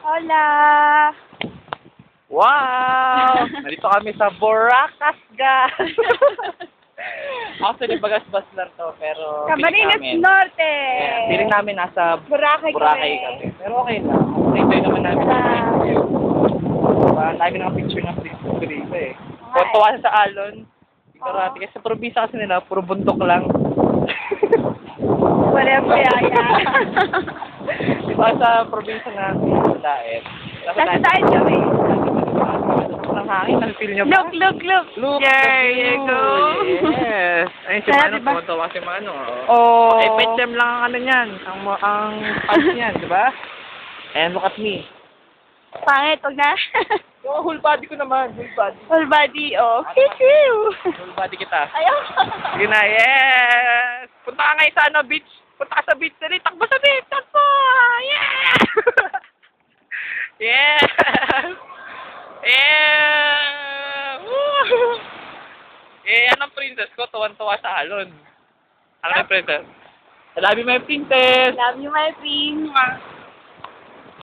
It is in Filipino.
Hola! Wow! Nandito kami sa Boracay, guys! Actually, bagas-bas lang to, pero Camarines feeling namin, Norte! yeah, feeling namin nasa Boracay kami. Pero okay lang. Enjoy naman namin. Diba? Ang dami ng picture ng free eh. Tuwa sa alon. Karati kasi sa probinsya kasi nila, puro bundok lang. Whatever, yaya. Diba sa probinsya natin, Daet. Nasa tayo kami. Ang hangin, nang-feel nyo ba? Look! Look, There the you view. go. Yes. Ayun si Kaya Mano, diba? tuwa si Mano. Oh. Okay, pet them lang ang ano niyan. Ang pants niyan, di ba? And look at me. Pangit, huwag na. Yung whole body ko naman, whole body. Full body, oh. Kikiw! Whole body kita. Ayaw. Sige na, yes! Punta ka ngayon sa ano, beach. Punta ka sa beach. Dali, takbo sa beach! Takbo! Yeah! Yes! Yeah! Woo! Eh, anong princess ko? Tuwan-tuwa sa alon. Ano yung princess? I love you, my princess! Love you, my pink.